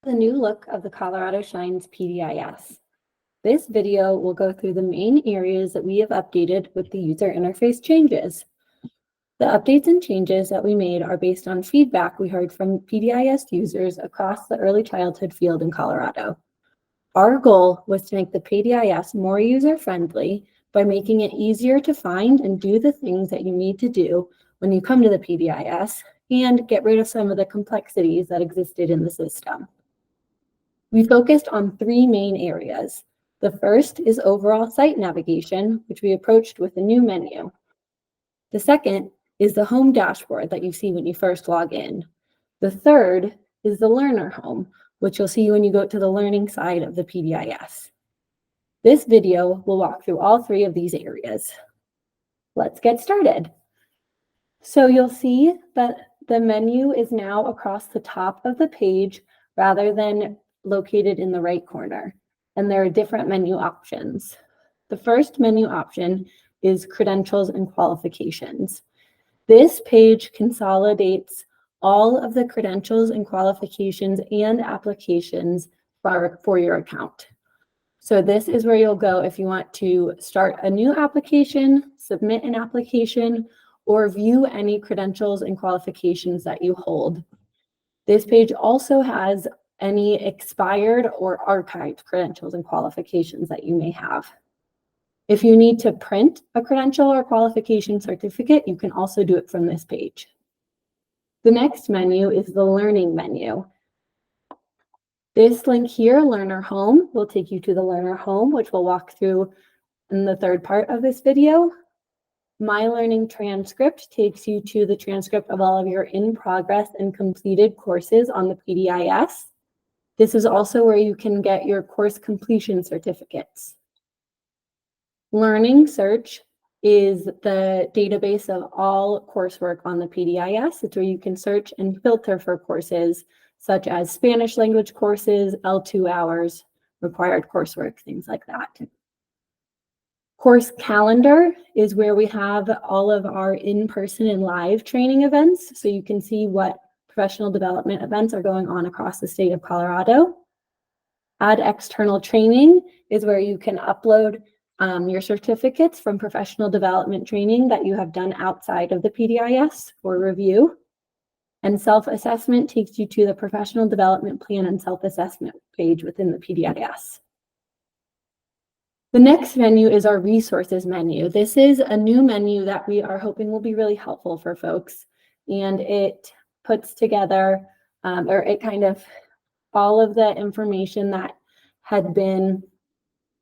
The new look of the Colorado Shines PDIS. This video will go through the main areas that we have updated with the user interface changes. The updates and changes that we made are based on feedback we heard from PDIS users across the early childhood field in Colorado. Our goal was to make the PDIS more user-friendly by making it easier to find and do the things that you need to do when you come to the PDIS and get rid of some of the complexities that existed in the system. We focused on three main areas. The first is overall site navigation, which we approached with a new menu. The second is the home dashboard that you see when you first log in. The third is the learner home, which you'll see when you go to the learning side of the PDIS. This video will walk through all three of these areas. Let's get started. So you'll see that the menu is now across the top of the page rather than located in the right corner, and there are different menu options. The first menu option is credentials and qualifications. This page consolidates all of the credentials and qualifications and applications for your account. So this is where you'll go if you want to start a new application, submit an application, or view any credentials and qualifications that you hold. This page also has any expired or archived credentials and qualifications that you may have. If you need to print a credential or qualification certificate, you can also do it from this page. The next menu is the learning menu. This link here, Learner Home, will take you to the Learner Home, which we'll walk through in the third part of this video. My Learning Transcript takes you to the transcript of all of your in-progress and completed courses on the PDIS. This is also where you can get your course completion certificates. Learning Search is the database of all coursework on the PDIS. It's where you can search and filter for courses such as Spanish language courses, L2 hours, required coursework, things like that. Course Calendar is where we have all of our in-person and live training events, so you can see what professional development events are going on across the state of Colorado. Add External Training is where you can upload your certificates from professional development training that you have done outside of the PDIS for review. And Self-Assessment takes you to the Professional Development Plan and Self-Assessment page within the PDIS. The next menu is our Resources menu. This is a new menu that we are hoping will be really helpful for folks, and it puts together, or it kind of, all of the information that had been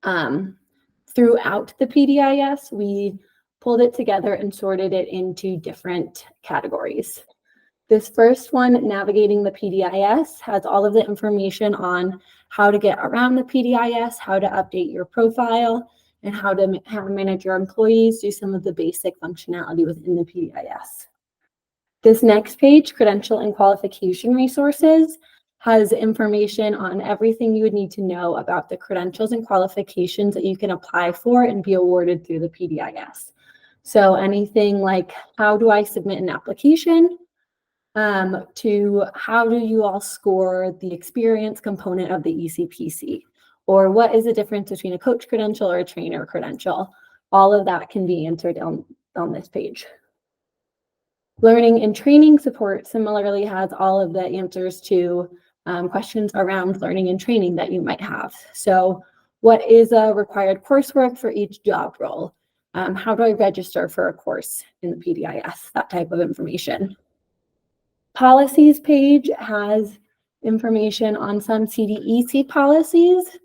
throughout the PDIS, we pulled it together and sorted it into different categories. This first one, Navigating the PDIS, has all of the information on how to get around the PDIS, how to update your profile, and how to manage your employees, do some of the basic functionality within the PDIS. This next page, Credential and Qualification Resources, has information on everything you would need to know about the credentials and qualifications that you can apply for and be awarded through the PDIS. So anything like, how do I submit an application, to how do you all score the experience component of the ECPC, or what is the difference between a coach credential or a trainer credential? All of that can be answered on this page. Learning and Training Support similarly has all of the answers to questions around learning and training that you might have. So what is a required coursework for each job role? How do I register for a course in the PDIS? That type of information. Policies page has information on some CDEC policies,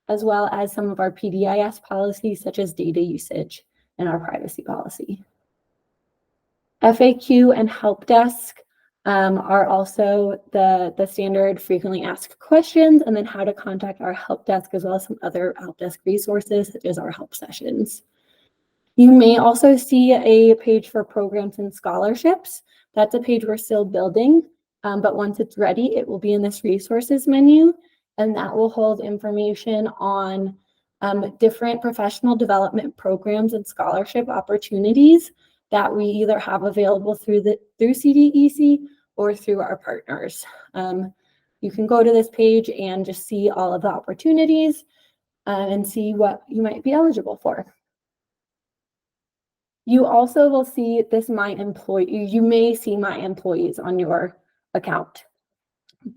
as well as some of our PDIS policies, such as data usage and our privacy policy. FAQ and help desk are also the standard frequently asked questions, and then how to contact our help desk, as well as some other help desk resources, such as our help sessions. You may also see a page for programs and scholarships. That's a page we're still building, but once it's ready, it will be in this resources menu, and that will hold information on different professional development programs and scholarship opportunities that we either have available through CDEC or through our partners. You can go to this page and just see all of the opportunities and see what you might be eligible for. You also will see this My Employee. You may see My Employees on your account.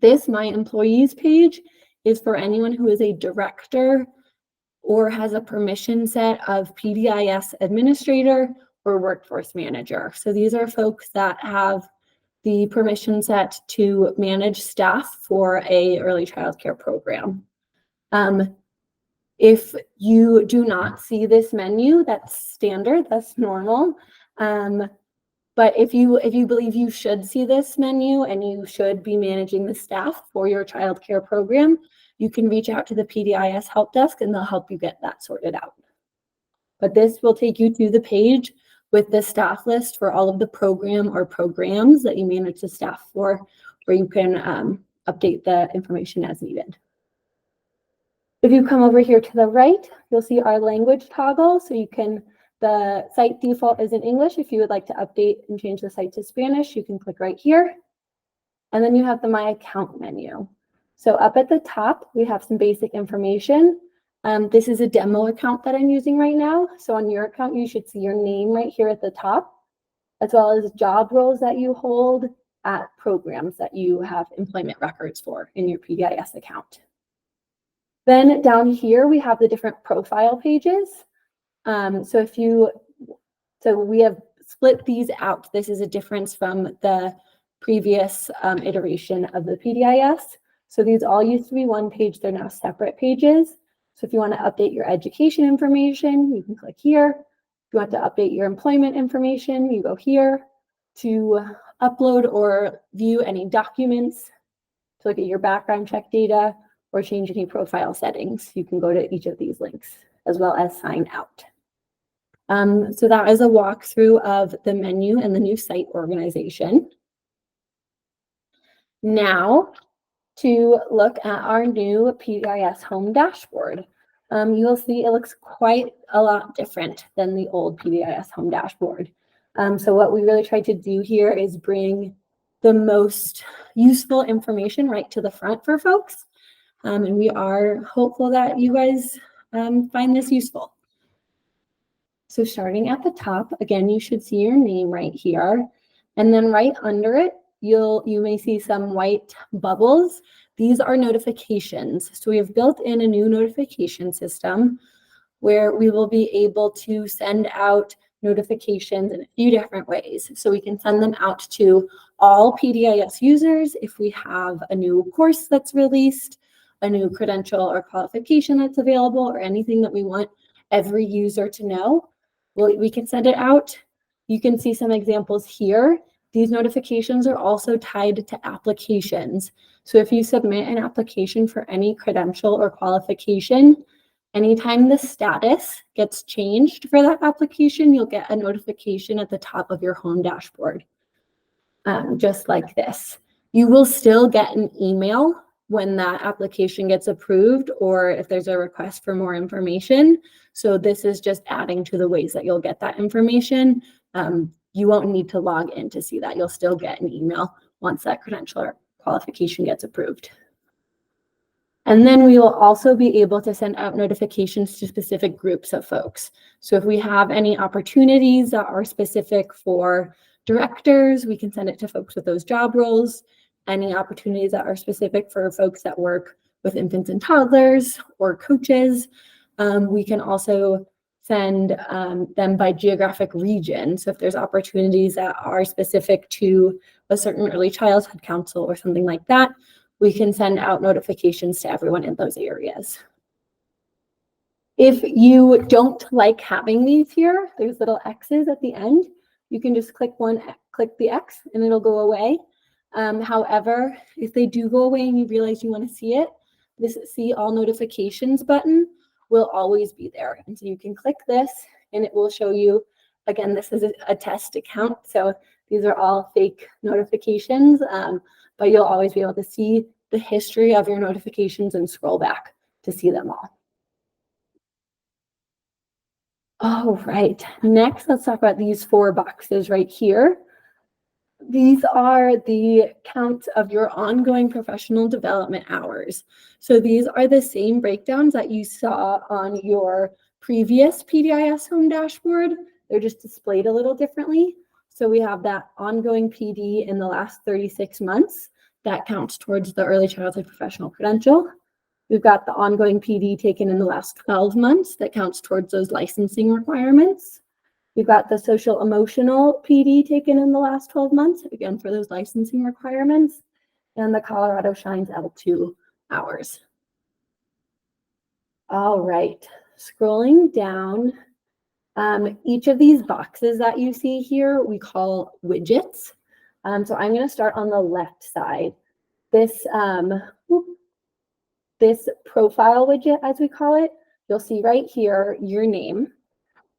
This My Employees page is for anyone who is a director or has a permission set of PDIS administrator or workforce manager. So these are folks that have the permission set to manage staff for a early childcare program. If you do not see this menu, that's standard, that's normal. But if you believe you should see this menu and you should be managing the staff for your childcare program, you can reach out to the PDIS help desk and they'll help you get that sorted out. But this will take you to the page with the staff list for all of the program or programs that you manage the staff for, where you can update the information as needed. If you come over here to the right, you'll see our language toggle. So you can, the site default is in English. If you would like to update and change the site to Spanish, you can click right here. And then you have the My Account menu. So up at the top, we have some basic information. This is a demo account that I'm using right now. So on your account, you should see your name right here at the top, as well as job roles that you hold at programs that you have employment records for in your PDIS account. Then down here, we have the different profile pages. So we have split these out. This is a difference from the previous iteration of the PDIS. So these all used to be one page. They're now separate pages. So if you want to update your education information, you can click here. If you want to update your employment information, you go here. To upload or view any documents, to look at your background check data, or change any profile settings, you can go to each of these links, as well as sign out. So that is a walkthrough of the menu and the new site organization. Now, to look at our new PDIS home dashboard. You'll see it looks quite a lot different than the old PDIS home dashboard. So what we really tried to do here is bring the most useful information right to the front for folks. And we are hopeful that you guys find this useful. So starting at the top, again, you should see your name right here. And then right under it, you may see some white bubbles. These are notifications. So we have built in a new notification system where we will be able to send out notifications in a few different ways. So we can send them out to all PDIS users if we have a new course that's released, a new credential or qualification that's available, or anything that we want every user to know. We can send it out. You can see some examples here. These notifications are also tied to applications. So if you submit an application for any credential or qualification, anytime the status gets changed for that application, you'll get a notification at the top of your home dashboard, just like this. You will still get an email when that application gets approved or if there's a request for more information. So this is just adding to the ways that you'll get that information. You won't need to log in to see that. You'll still get an email once that credential or qualification gets approved. And then we will also be able to send out notifications to specific groups of folks. So if we have any opportunities that are specific for directors, we can send it to folks with those job roles. Any opportunities that are specific for folks that work with infants and toddlers or coaches, we can also send them by geographic region. So if there's opportunities that are specific to a certain early childhood council or something like that, we can send out notifications to everyone in those areas. If you don't like having these here, there's little X's at the end. You can just click the X and it'll go away. However, if they do go away and you realize you want to see it, this See All Notifications button will always be there. And so you can click this and it will show you, again, this is a test account. So these are all fake notifications, but you'll always be able to see the history of your notifications and scroll back to see them all. All right, next, let's talk about these 4 boxes right here. These are the counts of your ongoing professional development hours. So these are the same breakdowns that you saw on your previous PDIS home dashboard. They're just displayed a little differently. So we have that ongoing PD in the last 36 months. That counts towards the early childhood professional credential. We've got the ongoing PD taken in the last 12 months. That counts towards those licensing requirements. We've got the social emotional PD taken in the last 12 months, again, for those licensing requirements, and the Colorado Shines L2 hours. All right, scrolling down, each of these boxes that you see here, we call widgets. So I'm gonna start on the left side. This profile widget, as we call it, you'll see right here, your name.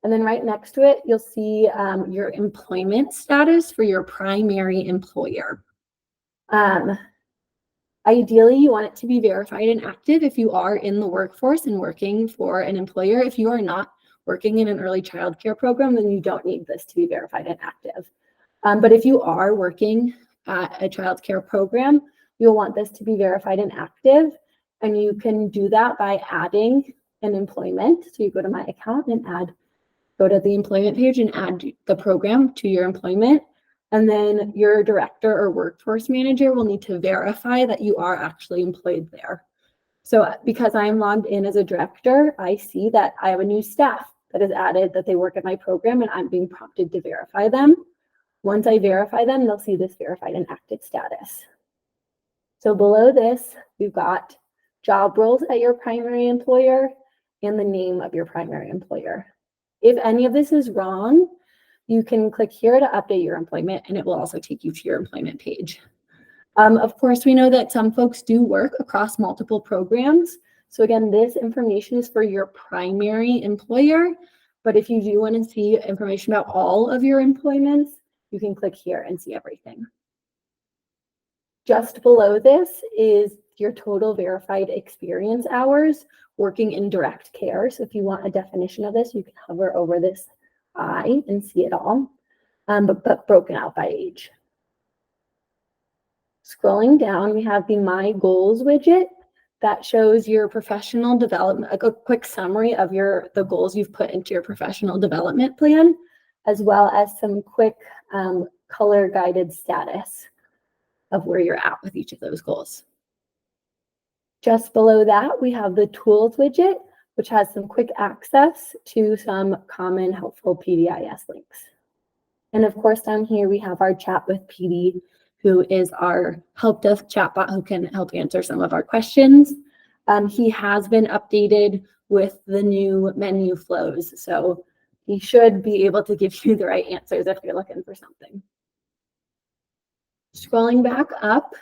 And then right next to it, you'll see your employment status for your primary employer. Ideally, you want it to be verified and active if you are in the workforce and working for an employer. If you are not working in an early child care program, then you don't need this to be verified and active. But if you are working at a child care program, you'll want this to be verified and active. And you can do that by adding an employment. So you go to my account and go to the employment page and add the program to your employment. And then your director or workforce manager will need to verify that you are actually employed there. So because I'm logged in as a director, I see that I have a new staff that is added, that they work at my program, and I'm being prompted to verify them. Once I verify them, they'll see this verified and active status. So below this, we've got job roles at your primary employer and the name of your primary employer. If any of this is wrong, you can click here to update your employment, and it will also take you to your employment page. Of course, we know that some folks do work across multiple programs. So again, this information is for your primary employer, but if you do want to see information about all of your employments, you can click here and see everything. Just below this is your total verified experience hours working in direct care. So if you want a definition of this, you can hover over this I and see it all, but broken out by age. Scrolling down, we have the My Goals widget that shows your professional development, a quick summary of the goals you've put into your professional development plan, as well as some quick color guided status of where you're at with each of those goals. Just below that, we have the Tools widget, which has some quick access to some common helpful PDIS links. And of course, down here, we have our Chat with PD, who is our help desk chatbot who can help answer some of our questions. He has been updated with the new menu flows, so he should be able to give you the right answers if you're looking for something. Scrolling back up,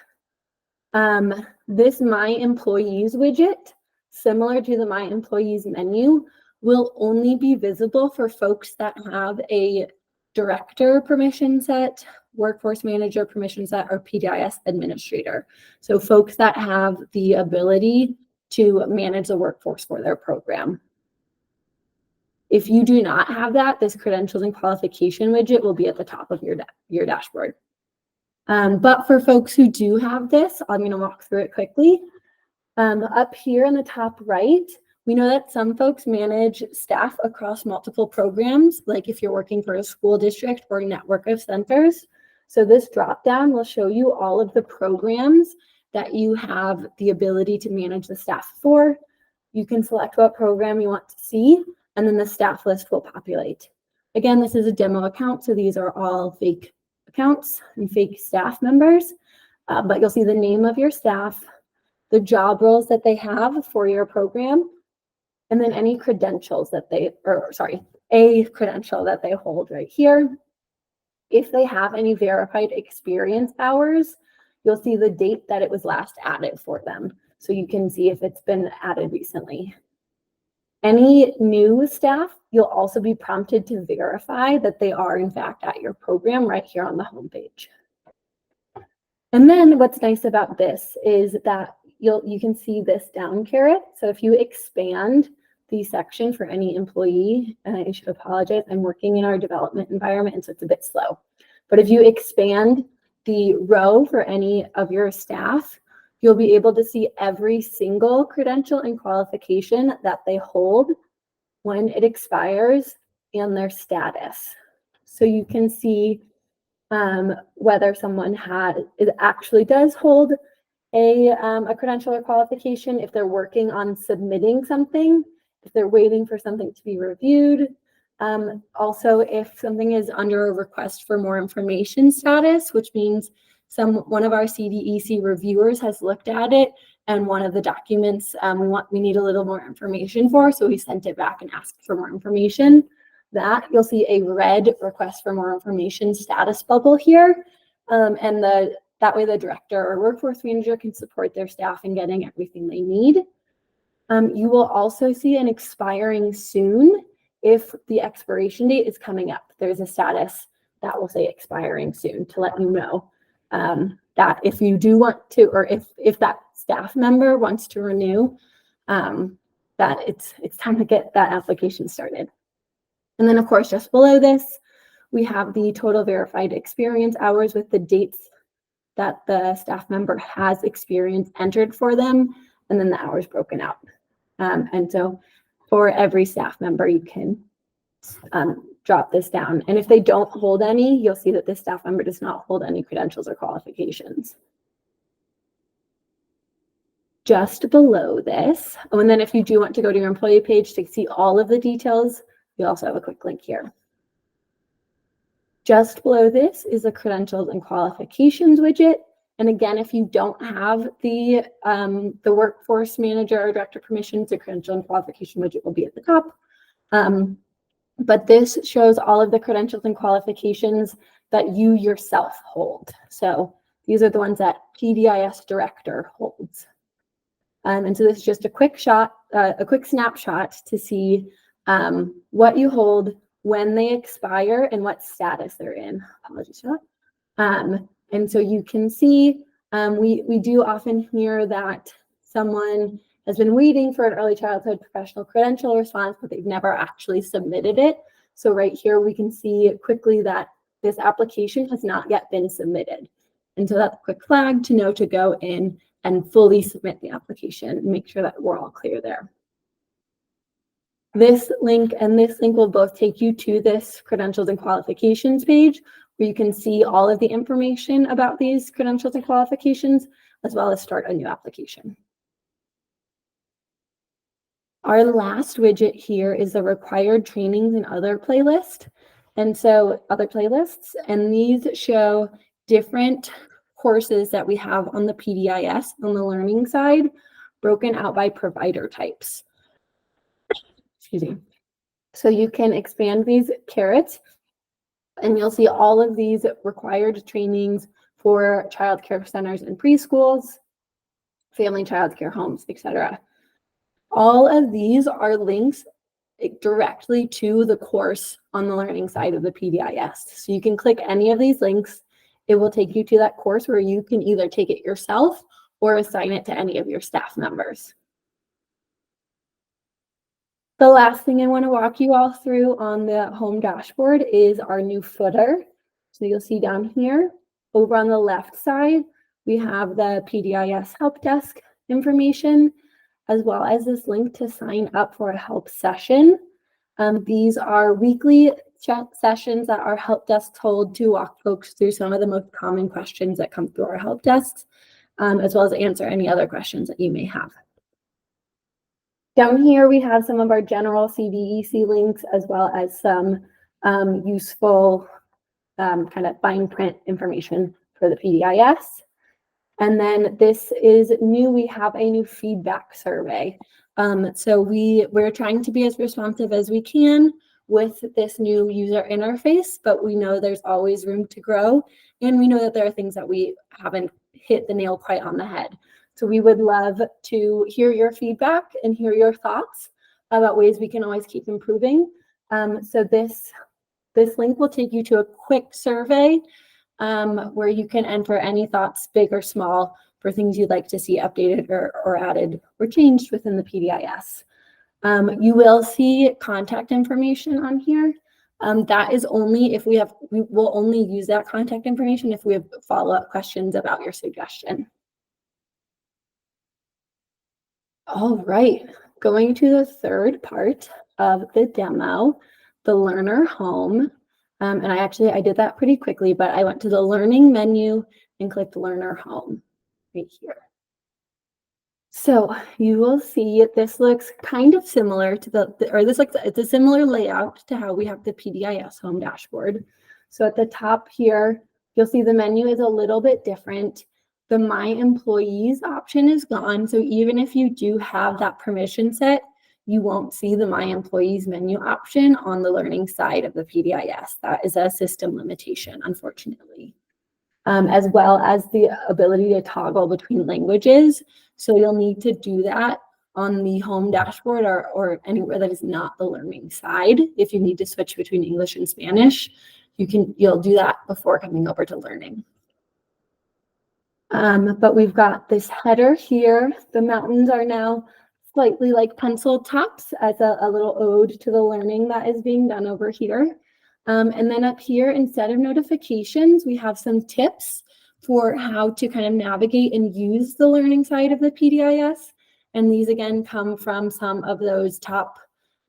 this My Employees widget, similar to the My Employees menu, will only be visible for folks that have a director permission set, workforce manager permission set, or PDIS administrator. So folks that have the ability to manage the workforce for their program. If you do not have that, this credentials and qualification widget will be at the top of your dashboard. But for folks who do have this, I'm going to walk through it quickly. Up here in the top right, we know that some folks manage staff across multiple programs, like if you're working for a school district or a network of centers. So this dropdown will show you all of the programs that you have the ability to manage the staff for. You can select what program you want to see, and then the staff list will populate. Again, this is a demo account, so these are all fake accounts and fake staff members, but you'll see the name of your staff, the job roles that they have for your program, and then any credentials that a credential that they hold right here. If they have any verified experience hours, you'll see the date that it was last added for them. So you can see if it's been added recently. Any new staff, you'll also be prompted to verify that they are in fact at your program right here on the homepage. And then what's nice about this is that you can see this down caret. So if you expand the section for any employee, and I should apologize, I'm working in our development environment, and so it's a bit slow. But if you expand the row for any of your staff, you'll be able to see every single credential and qualification that they hold, when it expires, and their status. So you can see whether someone actually does hold a credential or qualification, if they're working on submitting something, if they're waiting for something to be reviewed. Also, if something is under a request for more information status, which means one of our CDEC reviewers has looked at it and one of the documents we need a little more information for, so we sent it back and asked for more information. That you'll see a red request for more information status bubble here, and that way the director or workforce manager can support their staff in getting everything they need. You will also see an expiring soon if the expiration date is coming up. There's a status that will say expiring soon to let you know that if you do want to, or if that staff member wants to renew, that it's time to get that application started. And then of course, just below this, we have the total verified experience hours with the dates that the staff member has experience entered for them, and then the hours broken out. And so for every staff member, you can drop this down. And if they don't hold any, you'll see that this staff member does not hold any credentials or qualifications. Just below this, and then if you do want to go to your employee page to see all of the details, you also have a quick link here. Just below this is the credentials and qualifications widget. And again, if you don't have the workforce manager or director permissions, the credential and qualification widget will be at the top. But this shows all of the credentials and qualifications that you yourself hold. So these are the ones that PDIS director holds. And so this is just a quick snapshot to see what you hold, when they expire, and what status they're in. Apologies for that. And so you can see, we do often hear that someone has been waiting for an early childhood professional credential response, but they've never actually submitted it. So right here, we can see quickly that this application has not yet been submitted. And so that's a quick flag to know to go in and fully submit the application and make sure that we're all clear there. This link and this link will both take you to this credentials and qualifications page, where you can see all of the information about these credentials and qualifications, as well as start a new application. Our last widget here is the required trainings and other playlist. And so other playlists, and these show different courses that we have on the PDIS on the learning side, broken out by provider types. Excuse me. So you can expand these carrots, and you'll see all of these required trainings for child care centers and preschools, family child care homes, etc. All of these are links directly to the course on the learning side of the PDIS. So you can click any of these links. It will take you to that course where you can either take it yourself or assign it to any of your staff members. The last thing I want to walk you all through on the home dashboard is our new footer. So you'll see down here, over on the left side, we have the PDIS help desk information, as well as this link to sign up for a help session. These are weekly chat sessions that our help desks hold to walk folks through some of the most common questions that come through our help desks, as well as answer any other questions that you may have. Down here, we have some of our general CDEC links, as well as some useful kind of fine print information for the PDIS. And then this is new. We have a new feedback survey. So we're trying to be as responsive as we can with this new user interface, but we know there's always room to grow. And we know that there are things that we haven't hit the nail quite on the head. So we would love to hear your feedback and hear your thoughts about ways we can always keep improving. So this link will take you to a quick survey where you can enter any thoughts, big or small, for things you'd like to see updated or added or changed within the PDIS. You will see contact information on here. That is only if we will only use that contact information if we have follow-up questions about your suggestion. All right, going to the third part of the demo, the learner home. And I did that pretty quickly, but I went to the learning menu and clicked learner home right here. So you will see this looks kind of similar to it's a similar layout to how we have the PDIS home dashboard. So at the top here, you'll see the menu is a little bit different. The My Employees option is gone. So even if you do have that permission set, you won't see the My Employees menu option on the learning side of the PDIS. That is a system limitation, unfortunately. As well as the ability to toggle between languages. So you'll need to do that on the home dashboard or anywhere that is not the learning side. If you need to switch between English and Spanish, you'll do that before coming over to learning. But we've got this header here. The mountains are now slightly like pencil tops as a little ode to the learning that is being done over here. And then up here, instead of notifications, we have some tips for how to kind of navigate and use the learning side of the PDIS. And these again come from some of those top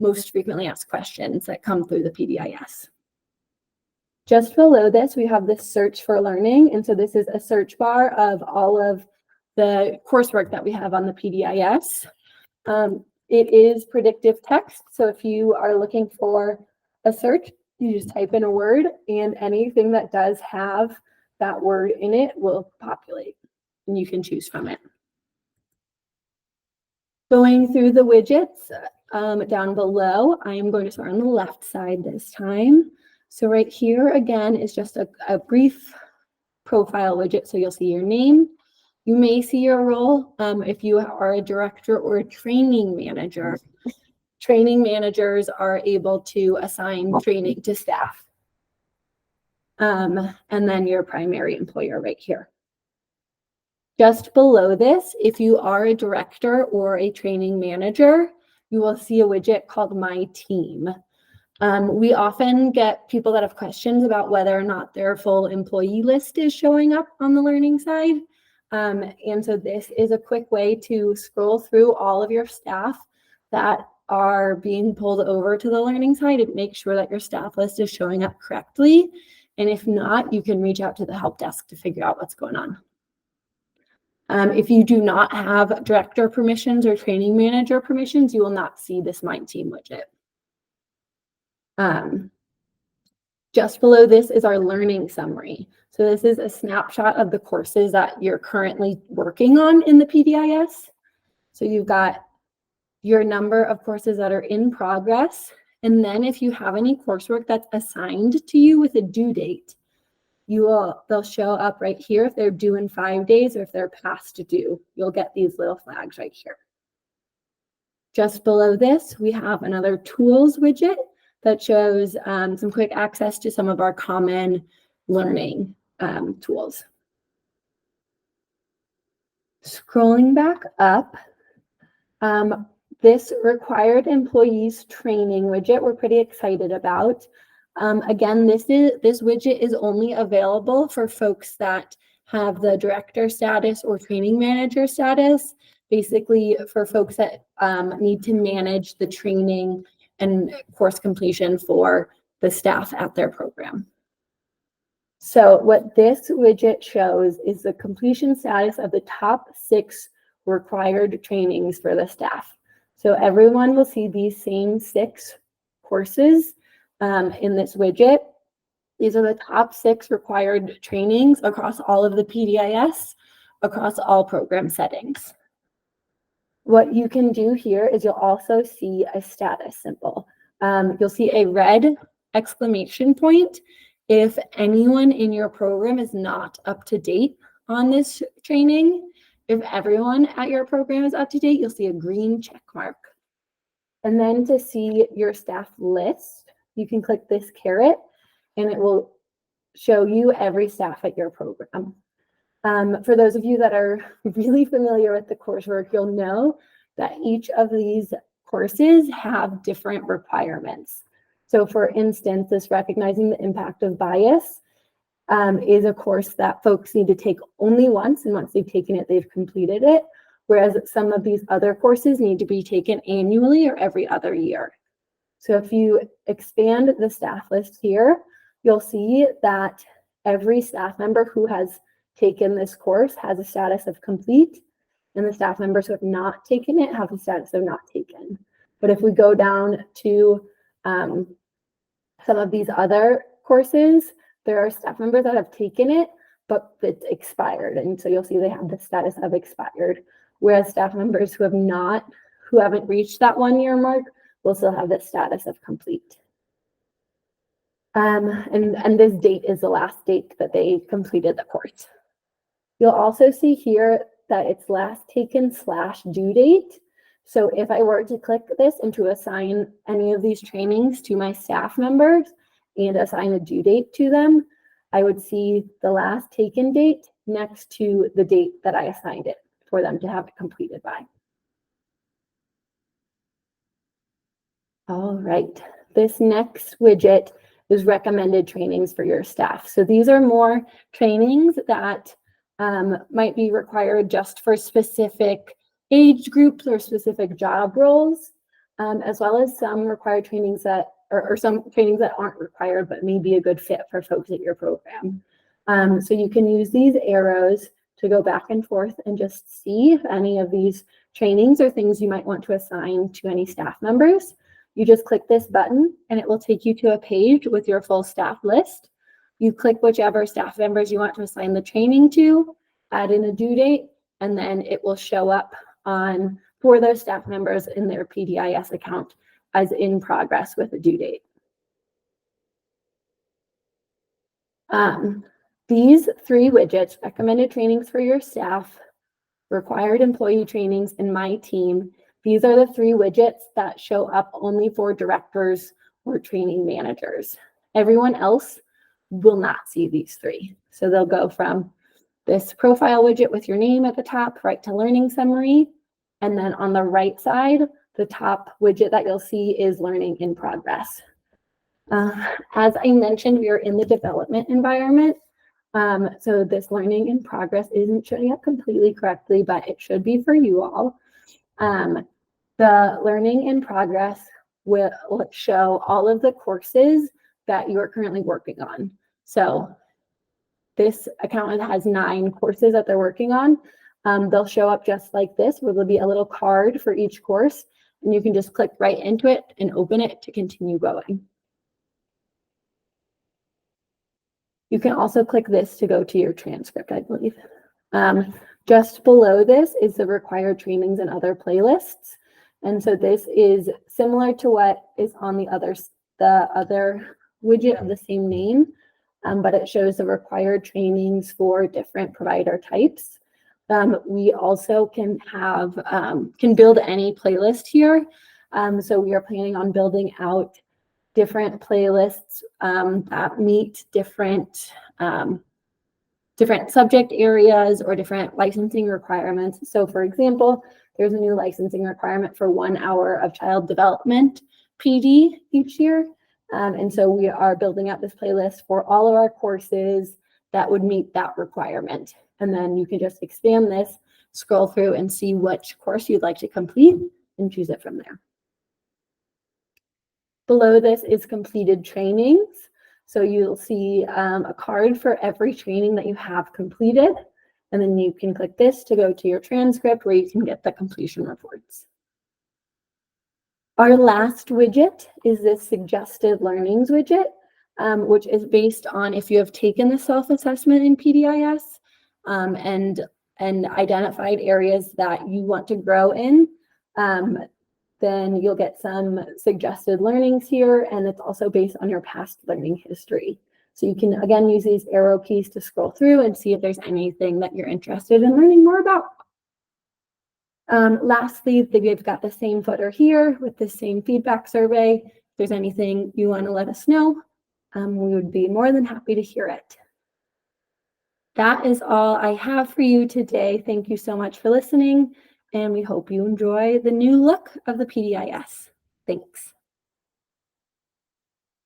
most frequently asked questions that come through the PDIS. Just below this, we have this search for learning. And so this is a search bar of all of the coursework that we have on the PDIS. It is predictive text. So if you are looking for a search, you just type in a word and anything that does have that word in it will populate and you can choose from it. Going through the widgets down below, I am going to start on the left side this time. So right here again is just a brief profile widget. So you'll see your name. You may see your role if you are a director or a training manager. Training managers are able to assign training to staff. And then your primary employer right here. Just below this, if you are a director or a training manager, you will see a widget called My Team. We often get people that have questions about whether or not their full employee list is showing up on the learning side. And so this is a quick way to scroll through all of your staff that are being pulled over to the learning side and make sure that your staff list is showing up correctly. And if not, you can reach out to the help desk to figure out what's going on. If you do not have director permissions or training manager permissions, you will not see this My Team widget. Just below this is our learning summary. So this is a snapshot of the courses that you're currently working on in the PDIS. So you've got your number of courses that are in progress. And then if you have any coursework that's assigned to you with a due date, they'll show up right here if they're due in 5 days or if they're past due. You'll get these little flags right here. Just below this, we have another tools widget that shows some quick access to some of our common learning tools. Scrolling back up, this required employees training widget we're pretty excited about. Again, this widget is only available for folks that have the director status or training manager status, basically for folks that need to manage the training and course completion for the staff at their program. So what this widget shows is the completion status of the top 6 required trainings for the staff. So everyone will see these same 6 courses in this widget. These are the top 6 required trainings across all of the PDIS, across all program settings. What you can do here is you'll also see a status symbol. You'll see a red exclamation point if anyone in your program is not up to date on this training. If everyone at your program is up to date, you'll see a green check mark. And then to see your staff list, you can click this caret and it will show you every staff at your program. For those of you that are really familiar with the coursework, you'll know that each of these courses have different requirements. So for instance, this recognizing the impact of bias is a course that folks need to take only once, and once they've taken it, they've completed it, whereas some of these other courses need to be taken annually or every other year. So if you expand the staff list here, you'll see that every staff member who has taken this course has a status of complete, and the staff members who have not taken it have a status of not taken. But if we go down to some of these other courses, there are staff members that have taken it, but it's expired. And so you'll see they have the status of expired. Whereas staff members who haven't reached that 1 year mark will still have the status of complete. And this date is the last date that they completed the course. You'll also see here that it's last taken / due date. So if I were to click this and to assign any of these trainings to my staff members and assign a due date to them, I would see the last taken date next to the date that I assigned it for them to have it completed by. All right, this next widget is recommended trainings for your staff. So these are more trainings that might be required just for specific age groups or specific job roles, as well as some required trainings that, or some trainings that aren't required but may be a good fit for folks at your program. So you can use these arrows to go back and forth and just see if any of these trainings or things you might want to assign to any staff members. You just click this button and it will take you to a page with your full staff list. You click whichever staff members you want to assign the training to, add in a due date, and then it will show up for those staff members in their PDIS account as in progress with a due date. These 3 widgets, recommended trainings for your staff, required employee trainings, and my team, these are the 3 widgets that show up only for directors or training managers. Everyone else will not see these 3. So they'll go from this profile widget with your name at the top, right to learning summary. And then on the right side, the top widget that you'll see is learning in progress. As I mentioned, we are in the development environment. So this learning in progress isn't showing up completely correctly, but it should be for you all. The learning in progress will show all of the courses that you're currently working on. So this account has 9 courses that they're working on. They'll show up just like this, where there'll be a little card for each course, and you can just click right into it and open it to continue going. You can also click this to go to your transcript, I believe. Just below this is the required trainings and other playlists. And so this is similar to what is on the other widget of the same name, but it shows the required trainings for different provider types. We also can build any playlist here. So we are planning on building out different playlists that meet different subject areas or different licensing requirements. So for example, there's a new licensing requirement for 1 hour of child development PD each year. And so we are building out this playlist for all of our courses that would meet that requirement. And then you can just expand this, scroll through and see which course you'd like to complete and choose it from there. Below this is completed trainings. So you'll see a card for every training that you have completed. And then you can click this to go to your transcript where you can get the completion reports. Our last widget is this suggested learnings widget, which is based on if you have taken the self-assessment in PDIS and identified areas that you want to grow in, then you'll get some suggested learnings here, and it's also based on your past learning history. So you can, again, use these arrow keys to scroll through and see if there's anything that you're interested in learning more about. Lastly, we've got the same footer here with the same feedback survey. If there's anything you want to let us know, we would be more than happy to hear it. That is all I have for you today. Thank you so much for listening, and we hope you enjoy the new look of the PDIS. Thanks.